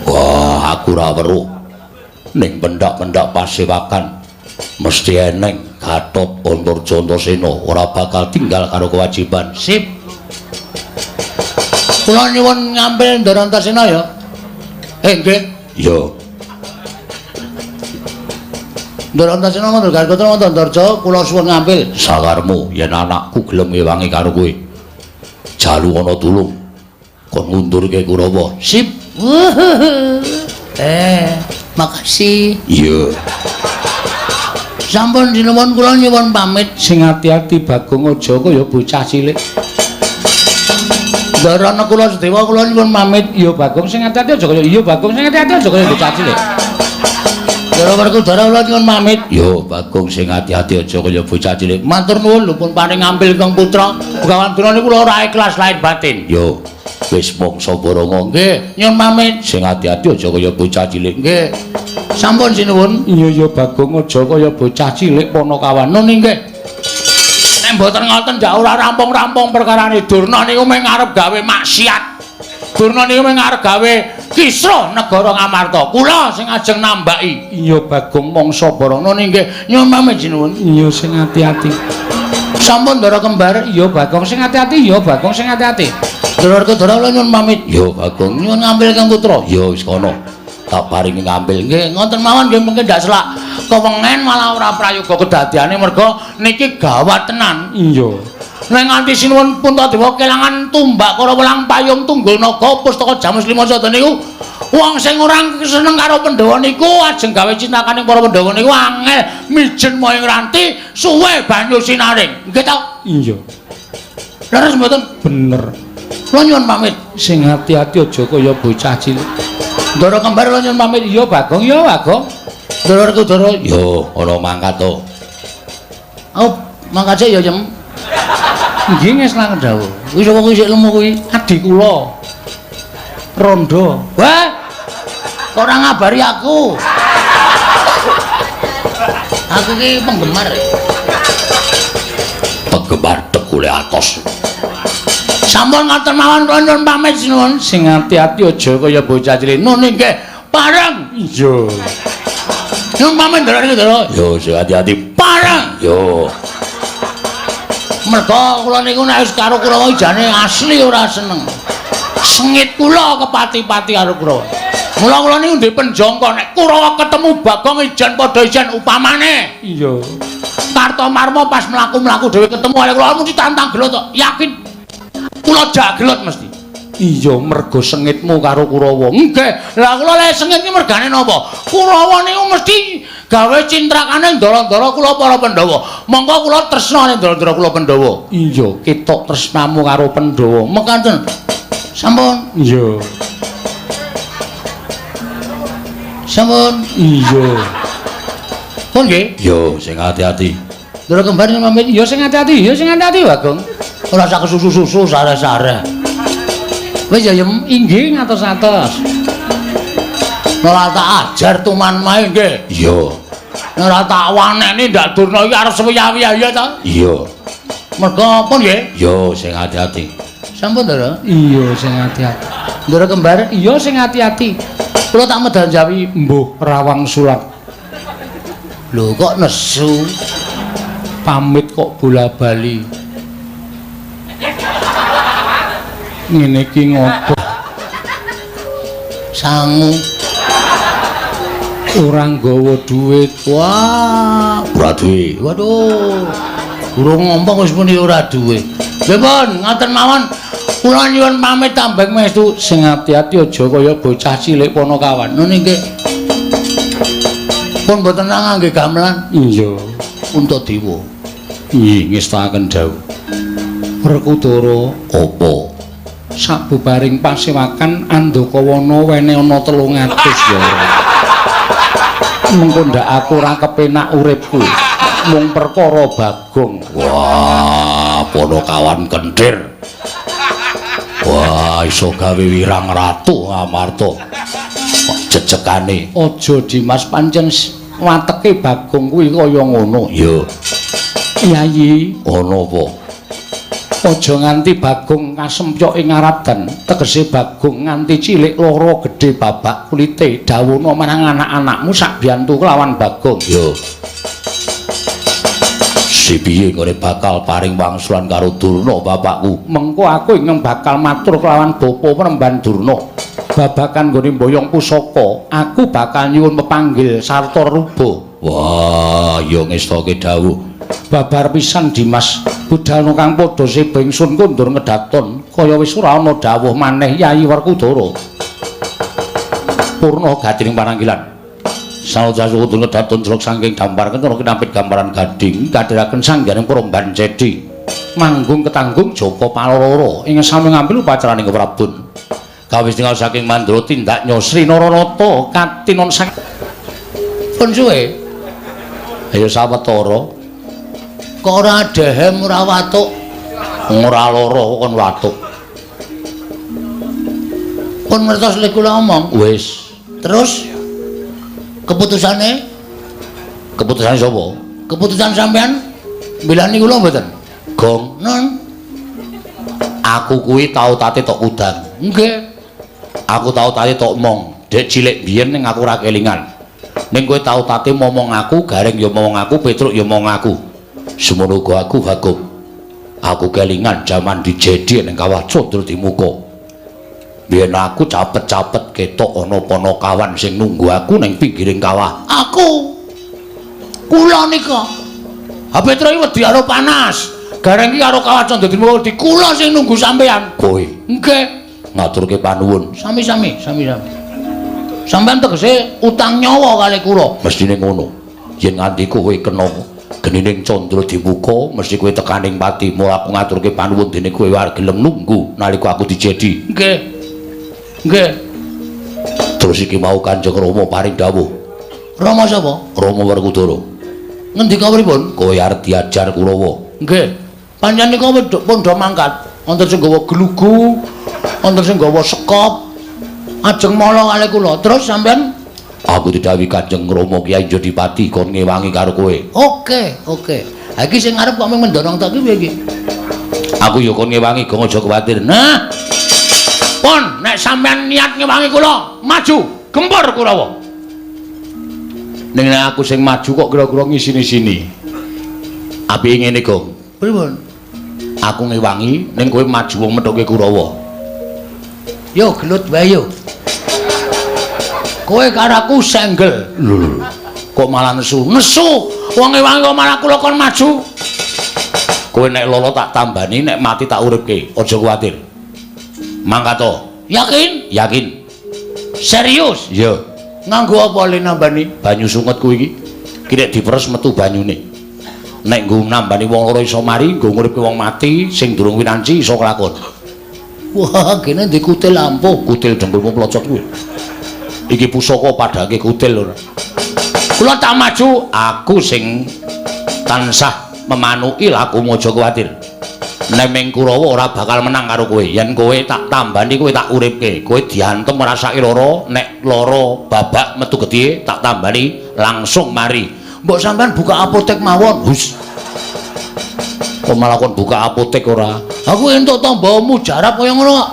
Wah, aku ora weruh. Ning pendak-pendak pasewakan mesti eneng Gatot Antarja Antarsena ora bakal tinggal karo kewajiban. Sip. Kula nyuwun ngambil Ndara Antarsena ya. Nggih. Yo, Ndara Antarsena Ndara Gargaca Ndara Antarja kula suwun ngambil. sakarmu yen anakku gelem ngewangi karo kowe. Jalu ana tulung. Kon ngundurke Kurawa. Sip. Makasih. Iya. Sampun sinuwun kula nyuwun pamit. Sing ati-ati Bagong aja kaya bocah cilik. Darana kula sedewa kula nyuwun pamit. Iya Bagong sing ati-ati aja kaya iya Bagong sing ati-ati aja kaya bocah cilik. Dara Werkudara kula nyuwun pamit. Yo, Bagong sing ati-ati aja kaya bocah cilik. Matur nuwun lho pun paring ngambil Kang Putra. Begawan Durna niku kula ora ikhlas lahir batin. Yo, wis mangsa Baranga. Nggih, nyuwun pamit. Sing ati-ati aja kaya bocah cilik. Nggih. Sampun sinuwun. Iya ya Bagong aja kaya bocah cilik Panakawan. Nun nggih. Nek mboten ngoten ndak ora rampung-rampung perkarane Durna niku mung arep gawe maksiat. Durna niku mung arep gawe kisruh negara Ngamarta. Kula sing ajeng nambaki. Iya Bagong mangsa Baranga. Nun nggih, nyuwun pamit sinuwun. Iya sing ati-ati. Sampun Ndara Kembar. Iya Bagong sing ati-ati, iya Bagong sing ati-ati. Dara Werkudara kula nyuwun pamit. Yo, Bagong. Nyuwun ngambil Kang Putra. Yo, wis kono. Tak paringi ngambil. Nggih, ngoten mawon nggih mengke ndak selak kewengen malah ora prayoga kedadiane merga niki gawat tenan. Iya. Nek nganti sinuwun Puntadewa kelangan tumbak karo welang payung tunggul naga pustaka Jamus Lima Sada niku wong sing ora seneng karo Pandhawa niku ajeng gawe cintakaning para Pandhawa niku angel mijen moing ranti suwe banyu sinaring. Nggih ta? Iya. Leres mboten? Bener. Kula nyuwun pamit. Sing ati-ati aja kaya bocah cilik. Ndara Kembar kula nyuwun pamit. Iya Bagong, iya Bagong. Ndara Werkudara. Yo, ana mangkat to. Oh, mangkate ya, Jem. Nggih ngeslang dawuh. Kuwi sapa kuwi sik lemu kuwi? Adik kula. Rondo. Wah. Kok ora ngabari aku? Aku ki penggemar. Penggemar tekule atos. Sampun ngoten mawon kula nyuwun pamit sinuwun. Sing ati-ati aja kaya bocah cilik. Nun nggih, pareng. Iya. Nyuwun pamit Ndara Werkudara. Yo, sing ati-ati. Pareng. Yo. Merga kula niku nek wis karo Kurawa jane asli ora seneng. Sengit kula kepati-pati karo Kurawa. Mula kula niku ndek penjangka nek Kurawa ketemu Bagong ijan padha ijan upamane. Iya. Kartomarma pas mlaku-mlaku dhewe ketemu kali kula mesti tantang gelut to. Yakin kula jagelut mesti. Iya, mergo sengitmu karo Kurawa. Nggih, lah kula lek sengit iki mergane napa? Kurawa niku mesti gawe cintrakane ndara-ndara kula para Pandhawa. Monggo kula tresna ning ndara-ndara kula Pandhawa. Iya, ketok tresnamu karo Pandhawa. Mekaten. Sampun. Iya. Sampun. Iya. Pun nggih? Yo sing ati-ati. Ndara kembar pamit. Ya sing ati-ati, ya sing ati-ati, Bagong. Ora sak kesusu-susu sare-sare. Wis ya inggih ngatos-atos. Ora tak ajar tuman mae nggih. Iya. Ora tak waneni ndak durna iki arep sewiya-wiya ya ta? Iya. Mergo pun nggih? Yo sing ati-ati. Sampun Ndara? Iya sing ati-ati. Ndara kembar Iya sing ati-ati. kula tak medan jawi. Mbuh rawang sulat. Lho kok nesu? Pamit kok bola-bali. Ngene iki ngopo? Sangu. Ora nggawa dhuwit. Wah, Ora duwe. waduh. Urung ngomong wis muni ora duwe. Nggih pun, ngoten mawon. Kula nyuwun pamit tambeng mestu. Sing ati-ati aja kaya bocah cilik Ponokawan. Nun nggih. Pun mboten ngangge gamelan Iya. Untadewa. Nggih ngestaken dawuh. Werkudara Apa? sabubaring pasewakan Andakawana wene ana 300 ya. Mengko ndak aku ora kepenak uripku. Mung perkara Bagong. Wah, Ponokawan kentir. Wah, iso gawe wirang ratu Amarta. Kok jejekane. Aja Dimas pancen wateke Bagong kuwi kaya ngono. Yo, Yayi, ono apa? aja nganti Bagong kasempyok ing aradan. Tegese Bagong nganti cilik loro gedhe babak kulite. Dawono marang anak-anakmu sak biyantu kelawan Bagong. Yo. Si piye ngene bakal paring wangsulan karo Durna bapakku. Mengko aku ingkang bakal matur kelawan bapa Penemban Durna. Babakan nggone mboyong pusaka, aku bakal nyuwun pepanggil sarta ruba. Wah, yo ngestake dawuh. Babar pisan Dimas, budal kang padha sebengsun kondur ngedaton, kaya wis ora ana dawuh maneh Yayi Werkudara. Purna gadining pananggilan. Saujasa kondur ngedaton jlok saking dampar kencara kinampit gambaran gading kadhiraken sanggaring Promban Cedi. Manggung ketanggung Joko Paloro ing sami ngambil upacaraning keprabun. Kawis tinggal saking Mandra tindak Sri Naranata katinon sang Pun suwe ayo sawetara kok ora dehem ora watuk. ora lara kon watuk. Pun mertos lek kula omong. Wis, Terus keputusane keputusan sapa? keputusan sampean bilani kula mboten? Gong, Nun. aku kuwi tau tate tok udang. Nggih. Aku tau tate tok mong. Dek cilik biyen ning aku ora kelingan. Ning kowe tau tate momong aku, Gareng ya momong aku, Petruk ya momong aku. Semono uga aku Bagong. Aku kelingan jaman dijedi ning kawah Condro Dimuka. Biyen aku capet-capet ketok ana Ponokawan sing nunggu aku ning pinggiring kawah. Aku kula nika. Ha Petruk iki wedi karo panas. Gareng iki karo kawah Condro Dimuka di kula sing nunggu sampean. Kowe Nggih. ngaturke panuwun. Sami-sami. Sampeyan tegese utang nyawa kali kula. Mestine ngono. Yen nganti kowe kena genining Condro Dimuka, mesti kowe tekaning pati. Mula aku ngaturke panuwun dene kowe arep gelem nunggu nalika aku dijedi. Nggih. Nggih. Terus iki mau Kanjeng Rama paring dawuh. Rama sapa? Rama Werkudara. Ngendika pripun? Kowe arep diajar Kurawa. Nggih. Panjenengan nika pundha mangkat. Wonten sing gawa glugu, wonten sing gawa sekop. Ajeng mala kali kula. Terus sampean Aku didhawuhi Kanjeng Rama Kyai Jodipati kon ngewangi karo kowe. Oke. Ha iki sing arep kok mendorong tak ki piye iki? Aku ya kon ngewangi, gong aja kuwatir. Nah. Pun nek sampean niat ngewangi kula, maju gempur Kurawa. Ning nek aku sing maju kok kira-kira ngisini-sini. Apike ngene, Gong? Pripun? Aku ngewangi ning kowe maju wong methoke Kurawa. Yo gelut wae yo. Kowe karo aku senggel. Lho, Kok malah nesu? Nesu Wong ewangi kok malah kula kon maju. Kowe nek lara tak tambani, nek mati tak uripke. Aja kuwatir. Mangkato. Yakin? Yakin. Serius? Iya. Nganggo apa le nambani? Banyu sunget kuwi iki. Ki nek diperes metu banyune. Nek nggo nambani wong loro iso mari, nggo nguripke wong mati sing durung winanci iso kelakon. Wah, kene ndek kutil lampu. Kutil dengkulmu plocot kuwi. Iki pusaka padhake kutil lho. Kula tak maju, Aku sing tansah memanuki lakumu aja kuwatir. Nek ming Kurawa ora bakal menang karo kowe. Yen kowe tak tambani kowe tak uripke. Kowe diantem ngrasake lara, nek lara babak metu gedhe tak tambani langsung mari. mbok sampean buka apotek mawon. Hus. Kok malah kon buka apotek ora? Aku entuk tamba mujarab kaya ngono kok.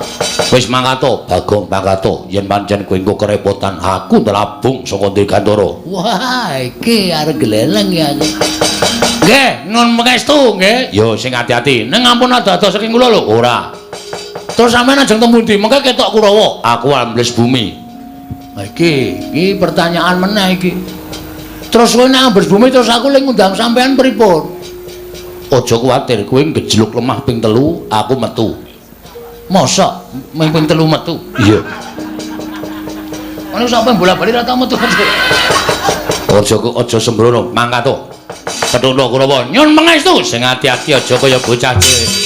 Wis mangkato, Bagong mangkato. Yen pancen kowe engko kerepotan, aku ndelabung saka Ndegantara. Wah, iki arep geleleng ya. Nggih, nun pangestu nggih. Yo sing ati-ati. Ning ampun ada-ada saking kula lho. Ora. Terus sampean ajeng temu ndi? Mengke ketok Kurawa. Aku ambles bumi. Nah, iki pertanyaan meneh iki. Terus kowe nek ambles bumi terus aku lek ngundang sampean pripun? Aja kuwatir, kowe ngejluk lemah ping 3, aku metu. Mosok ping 3 metu. Iya. Ono sampean bola-bali ra tau metu. Aja sembrono, mangkato. Ketunduk Kurawa, nyun pangestu sing ati-ati aja kaya bocah cilik.